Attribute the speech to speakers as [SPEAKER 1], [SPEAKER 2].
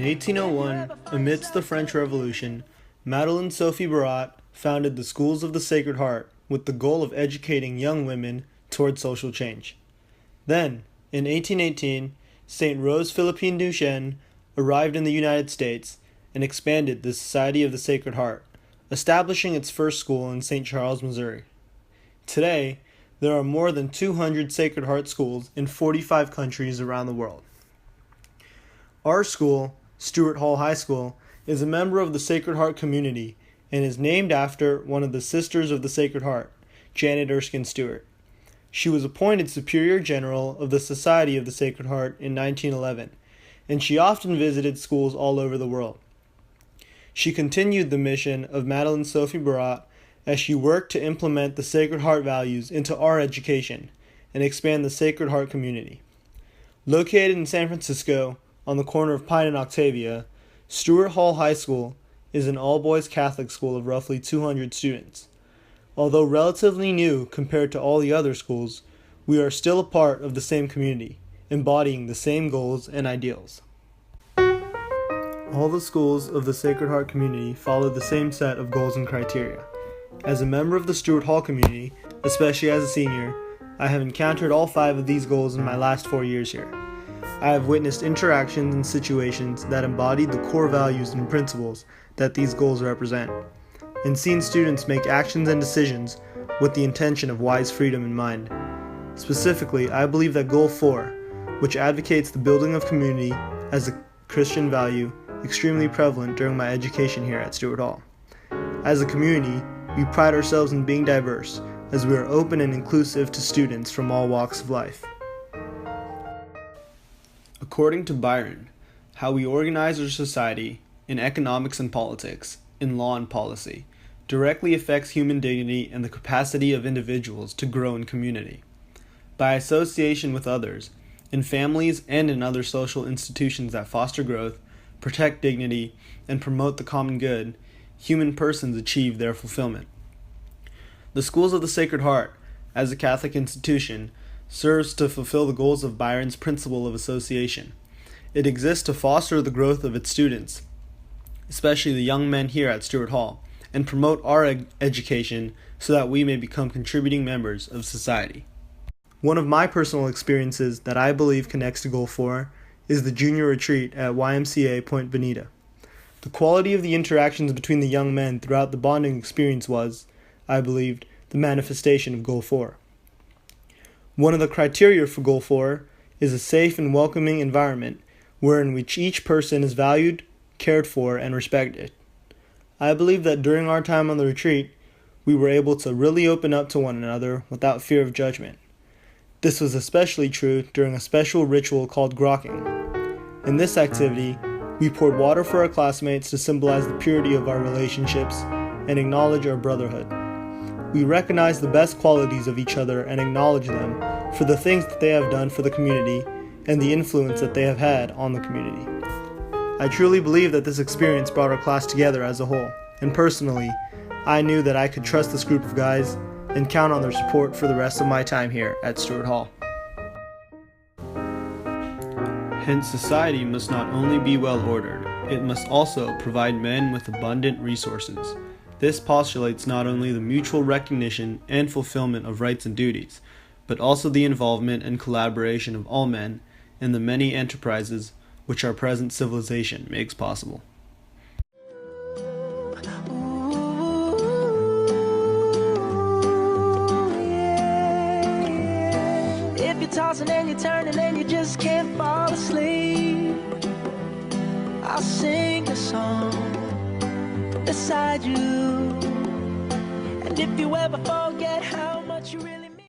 [SPEAKER 1] 1801, amidst the French Revolution, Madeleine Sophie Barat founded the Schools of the Sacred Heart with the goal of educating young women toward social change. Then, in 1818, St. Rose Philippine Duchesne arrived in the United States and expanded the Society of the Sacred Heart, establishing its first school in St. Charles, Missouri. Today, there are more than 200 Sacred Heart schools in 45 countries around the world. Our school, Stuart Hall High School, is a member of the Sacred Heart community and is named after one of the Sisters of the Sacred Heart, Janet Erskine Stewart. She was appointed Superior General of the Society of the Sacred Heart in 1911, and she often visited schools all over the world. She continued the mission of Madeleine Sophie Barat as she worked to implement the Sacred Heart values into our education and expand the Sacred Heart community. Located in San Francisco, on the corner of Pine and Octavia, Stuart Hall High School is an all-boys Catholic school of roughly 200 students. Although relatively new compared to all the other schools, we are still a part of the same community, embodying the same goals and ideals. All the schools of the Sacred Heart community follow the same set of goals and criteria. As a member of the Stuart Hall community, especially as a senior, I have encountered all 5 of these goals in my last 4 years here. I have witnessed interactions and situations that embodied the core values and principles that these goals represent, and seen students make actions and decisions with the intention of wise freedom in mind. Specifically, I believe that Goal 4, which advocates the building of community as a Christian value, extremely prevalent during my education here at Stuart Hall. As a community, we pride ourselves in being diverse, as we are open and inclusive to students from all walks of life. According to Byron, how we organize our society in economics and politics, in law and policy, directly affects human dignity and the capacity of individuals to grow in community. By association with others, in families and in other social institutions that foster growth, protect dignity, and promote the common good, human persons achieve their fulfillment. The Schools of the Sacred Heart, as a Catholic institution, serves to fulfill the goals of Byron's principle of association. It exists to foster the growth of its students, especially the young men here at Stuart Hall, and promote our education so that we may become contributing members of society. One of my personal experiences that I believe connects to Goal 4 is the junior retreat at YMCA Point Bonita. The quality of the interactions between the young men throughout the bonding experience was, I believed, the manifestation of Goal 4. One of the criteria for Goal 4 is a safe and welcoming environment wherein which each person is valued, cared for, and respected. I believe that during our time on the retreat, we were able to really open up to one another without fear of judgment. This was especially true during a special ritual called grocking. In this activity, we poured water for our classmates to symbolize the purity of our relationships and acknowledge our brotherhood. We recognize the best qualities of each other and acknowledge them for the things that they have done for the community and the influence that they have had on the community. I truly believe that this experience brought our class together as a whole, and personally, I knew that I could trust this group of guys and count on their support for the rest of my time here at Stuart Hall. Hence, society must not only be well ordered, it must also provide men with abundant resources. This postulates not only the mutual recognition and fulfillment of rights and duties, but also the involvement and collaboration of all men in the many enterprises which our present civilization makes possible.
[SPEAKER 2] If you're tossing and you're turning and you just can't fall asleep, I'll sing a song beside you. And if you ever forget how much you really